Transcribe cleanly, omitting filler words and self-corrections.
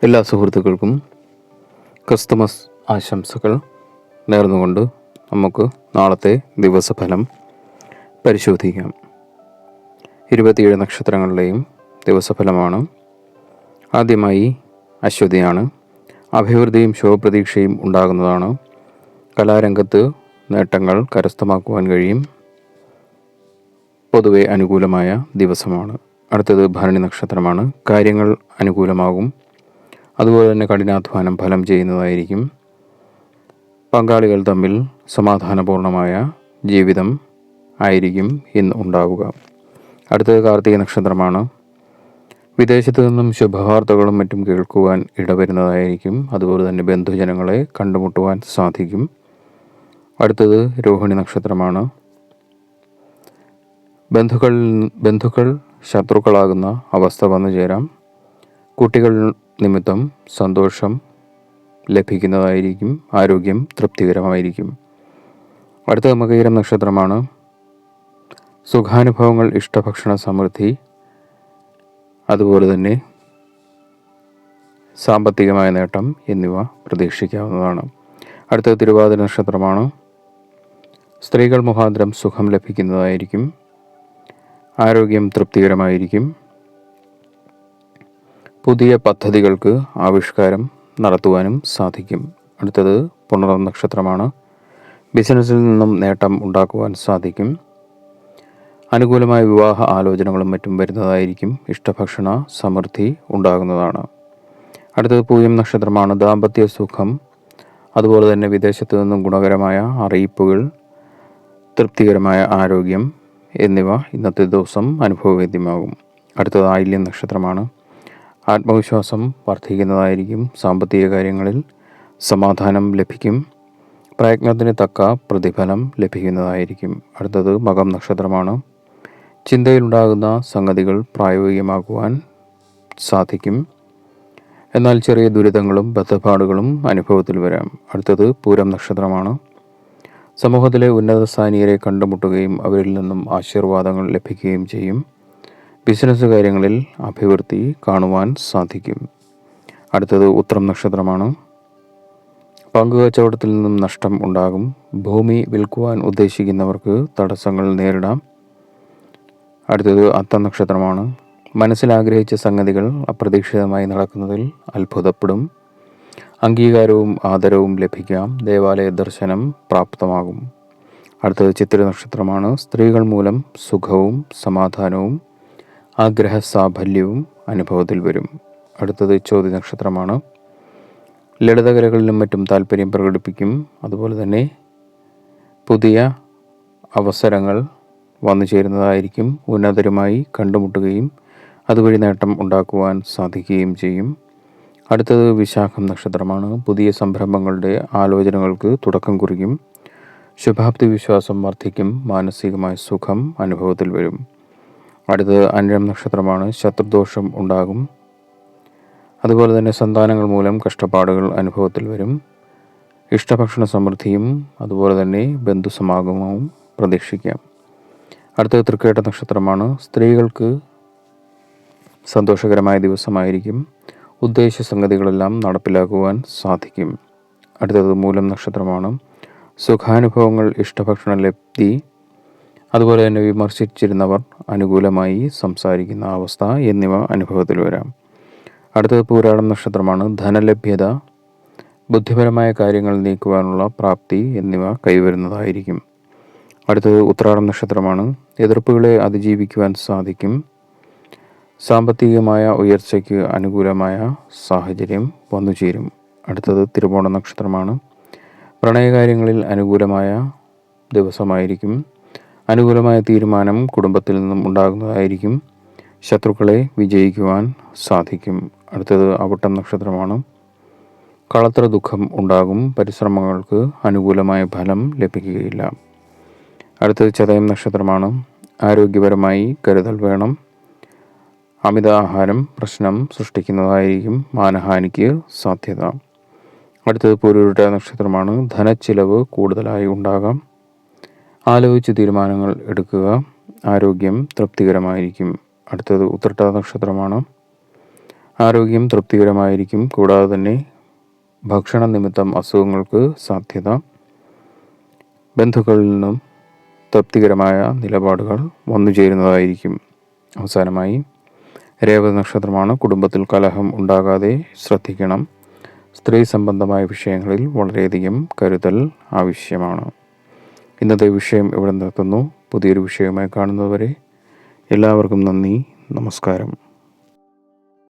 എല്ലാ സുഹൃത്തുക്കൾക്കും ക്രിസ്തുമസ് ആശംസകൾ നേർന്നുകൊണ്ട് നമുക്ക് നാളത്തെ ദിവസഫലം പരിശോധിക്കാം. 27 നക്ഷത്രങ്ങളുടെയും ദിവസഫലമാണ്. ആദ്യമായി അശ്വതിയാണ്. അഭിവൃദ്ധിയും ശുഭപ്രതീക്ഷയും ഉണ്ടാകുന്നതാണ്. കലാരംഗത്ത് നേട്ടങ്ങൾ കരസ്ഥമാക്കുവാൻ കഴിയും. പൊതുവെ അനുകൂലമായ ദിവസമാണ്. അടുത്തത് ഭരണി നക്ഷത്രമാണ്. കാര്യങ്ങൾ അനുകൂലമാകും. അതുപോലെ തന്നെ കഠിനാധ്വാനം ഫലം ചെയ്യുന്നതായിരിക്കും. പങ്കാളികൾ തമ്മിൽ സമാധാനപൂർണമായ ജീവിതം ആയിരിക്കും ഇന്ന് ഉണ്ടാവുക. അടുത്തത് കാർത്തിക നക്ഷത്രമാണ്. വിദേശത്തു നിന്നും ശുഭവാർത്തകളും മറ്റും കേൾക്കുവാൻ ഇടവരുന്നതായിരിക്കും. അതുപോലെ തന്നെ ബന്ധുജനങ്ങളെ കണ്ടുമുട്ടുവാൻ സാധിക്കും. അടുത്തത് രോഹിണി നക്ഷത്രമാണ്. ബന്ധുക്കൾ ശത്രുക്കളാകുന്ന അവസ്ഥ വന്നു ചേരാം. കുട്ടികൾ നിമിത്തം സന്തോഷം ലഭിക്കുന്നതായിരിക്കും. ആരോഗ്യം തൃപ്തികരമായിരിക്കും. അടുത്ത മകയിരം നക്ഷത്രമാണ്. സുഖാനുഭവങ്ങൾ, ഇഷ്ടഭക്ഷണ സമൃദ്ധി, അതുപോലെ തന്നെ സാമ്പത്തികമായ നേട്ടം എന്നിവ പ്രതീക്ഷിക്കാവുന്നതാണ്. അടുത്ത തിരുവാതിര നക്ഷത്രമാണ്. സ്ത്രീകൾ മുഖാന്തരം സുഖം ലഭിക്കുന്നതായിരിക്കും. ആരോഗ്യം തൃപ്തികരമായിരിക്കും. പുതിയ പദ്ധതികൾക്ക് ആവിഷ്കാരം നടത്തുവാനും സാധിക്കും. അടുത്തത് പുണർദം നക്ഷത്രമാണ്. ബിസിനസ്സിൽ നിന്നും നേട്ടം ഉണ്ടാക്കുവാൻ സാധിക്കും. അനുകൂലമായ വിവാഹ ആലോചനകളും മറ്റും വരുന്നതായിരിക്കും. ഇഷ്ടഭക്ഷണ സമൃദ്ധി ഉണ്ടാകുന്നതാണ്. അടുത്തത് പൂയം നക്ഷത്രമാണ്. ദാമ്പത്യ സുഖം, അതുപോലെ തന്നെ വിദേശത്തു നിന്നും ഗുണകരമായ അറിയിപ്പുകൾ, തൃപ്തികരമായ ആരോഗ്യം എന്നിവ ഇന്നത്തെ ദിവസം അനുഭവവേദ്യമാകും. അടുത്തത് ആയില്യം നക്ഷത്രമാണ്. ആത്മവിശ്വാസം വർദ്ധിക്കുന്നതായിരിക്കും. സാമ്പത്തിക കാര്യങ്ങളിൽ സമാധാനം ലഭിക്കും. പ്രയത്നത്തിന് തക്ക പ്രതിഫലം ലഭിക്കുന്നതായിരിക്കും. അടുത്തത് മകം നക്ഷത്രമാണ്. ചിന്തയിലുണ്ടാകുന്ന സംഗതികൾ പ്രായോഗികമാക്കുവാൻ സാധിക്കും. എന്നാൽ ചെറിയ ദുരിതങ്ങളും ബദ്ധപ്പാടുകളും അനുഭവത്തിൽ വരാം. അടുത്തത് പൂരം നക്ഷത്രമാണ്. സമൂഹത്തിലെ ഉന്നത സ്ഥാനീയരെ കണ്ടുമുട്ടുകയും അവരിൽ നിന്നും ആശീർവാദങ്ങൾ ലഭിക്കുകയും ചെയ്യും. ബിസിനസ് കാര്യങ്ങളിൽ അഭിവൃദ്ധി കാണുവാൻ സാധിക്കും. അടുത്തത് ഉത്രം നക്ഷത്രമാണ്. പങ്കുകച്ചവടത്തിൽ നിന്നും നഷ്ടം ഉണ്ടാകും. ഭൂമി വിൽക്കുവാൻ ഉദ്ദേശിക്കുന്നവർക്ക് തടസ്സങ്ങൾ നേരിടാം. അടുത്തത് അത്തം നക്ഷത്രമാണ്. മനസ്സിൽ ആഗ്രഹിച്ച സംഗതികൾ അപ്രതീക്ഷിതമായി നടക്കുന്നതിൽ അത്ഭുതപ്പെടും. അംഗീകാരവും ആദരവും ലഭിക്കാം. ദേവാലയ ദർശനം പ്രാപ്തമാകും. അടുത്തത് ചിത്തിര നക്ഷത്രമാണ്. സ്ത്രീകൾ മൂലം സുഖവും സമാധാനവും ആഗ്രഹ സാഫല്യവും അനുഭവത്തിൽ വരും. അടുത്തത് ചോതി നക്ഷത്രമാണ്. ലളിതകലകളിലും മറ്റും താല്പര്യം പ്രകടിപ്പിക്കും. അതുപോലെ തന്നെ പുതിയ അവസരങ്ങൾ വന്നു ചേരുന്നതായിരിക്കും. ഉന്നതരുമായി കണ്ടുമുട്ടുകയും അതുവഴി നേട്ടം ഉണ്ടാക്കുവാൻ സാധിക്കുകയും ചെയ്യും. അടുത്തത് വിശാഖം നക്ഷത്രമാണ്. പുതിയ സംരംഭങ്ങളുടെ ആലോചനകൾക്ക് തുടക്കം കുറിക്കും. ശുഭാപ്തി വിശ്വാസം വർദ്ധിക്കും. മാനസികമായ സുഖം അനുഭവത്തിൽ വരും. അടുത്തത് അനിഴം നക്ഷത്രമാണ്. ശത്രുദോഷം ഉണ്ടാകും. അതുപോലെ തന്നെ സന്താനങ്ങൾ മൂലം കഷ്ടപ്പാടുകൾ അനുഭവത്തിൽ വരും. ഇഷ്ടഭക്ഷണ സമൃദ്ധിയും അതുപോലെ തന്നെ ബന്ധുസമാഗമവും പ്രതീക്ഷിക്കാം. അടുത്തത് തൃക്കേട്ട നക്ഷത്രമാണ്. സ്ത്രീകൾക്ക് സന്തോഷകരമായ ദിവസമായിരിക്കും. ഉദ്ദേശ സംഗതികളെല്ലാം നടപ്പിലാക്കുവാൻ സാധിക്കും. അടുത്തത് മൂലം നക്ഷത്രമാണ്. സുഖാനുഭവങ്ങൾ, ഇഷ്ടഭക്ഷണ ലബ്ധി, അതുപോലെ തന്നെ വിമർശിച്ചിരുന്നവർ അനുകൂലമായി സംസാരിക്കുന്ന അവസ്ഥ എന്നിവ അനുഭവത്തിൽ വരാം. അടുത്തത് പൂരാടം നക്ഷത്രമാണ്. ധനലഭ്യത, ബുദ്ധിപരമായ കാര്യങ്ങൾ നീക്കുവാനുള്ള പ്രാപ്തി എന്നിവ കൈവരുന്നതായിരിക്കും. അടുത്തത് ഉത്രാടം നക്ഷത്രമാണ്. എതിർപ്പുകളെ അതിജീവിക്കുവാൻ സാധിക്കും. സാമ്പത്തികമായ ഉയർച്ചയ്ക്ക് അനുകൂലമായ സാഹചര്യം വന്നു ചേരും. അടുത്തത് തിരുവോണ നക്ഷത്രമാണ്. പ്രണയകാര്യങ്ങളിൽ അനുകൂലമായ ദിവസമായിരിക്കും. അനുകൂലമായ തീരുമാനം കുടുംബത്തിൽ നിന്നും ഉണ്ടാകുന്നതായിരിക്കും. ശത്രുക്കളെ വിജയിക്കുവാൻ സാധിക്കും. അടുത്തത് അവിട്ടം നക്ഷത്രമാണ്. കളത്ര ദുഃഖം ഉണ്ടാകും. പരിശ്രമങ്ങൾക്ക് അനുകൂലമായ ഫലം ലഭിക്കുകയില്ല. അടുത്തത് ചതയം നക്ഷത്രമാണ്. ആരോഗ്യപരമായി കരുതൽ വേണം. അമിത ആഹാരം പ്രശ്നം സൃഷ്ടിക്കുന്നതായിരിക്കും. മാനഹാനിക്ക് സാധ്യത. അടുത്തത് പൂരുരുട്ട നക്ഷത്രമാണ്. ധനച്ചിലവ് കൂടുതലായി ഉണ്ടാകാം. ആലോചിച്ച് തീരുമാനങ്ങൾ എടുക്കുക. ആരോഗ്യം തൃപ്തികരമായിരിക്കും. അടുത്തത് ഉത്രട്ട നക്ഷത്രമാണ്. ആരോഗ്യം തൃപ്തികരമായിരിക്കും. കൂടാതെ തന്നെ ഭക്ഷണ നിമിത്തം അസുഖങ്ങൾക്ക് സാധ്യത. ബന്ധുക്കളിൽ നിന്നും തൃപ്തികരമായ നിലപാടുകൾ വന്നു ചേരുന്നതായിരിക്കും. അവസാനമായി രേവതി നക്ഷത്രമാണ്. കുടുംബത്തിൽ കലഹം ഉണ്ടാകാതെ ശ്രദ്ധിക്കണം. സ്ത്രീ സംബന്ധമായ വിഷയങ്ങളിൽ വളരെയധികം കരുതൽ ആവശ്യമാണ്. ഇന്നത്തെ വിഷയം ഇവിടെ നിർത്തുന്നു. പുതിയൊരു വിഷയവുമായി കാണുന്നതുവരെ എല്ലാവർക്കും നന്ദി, നമസ്കാരം.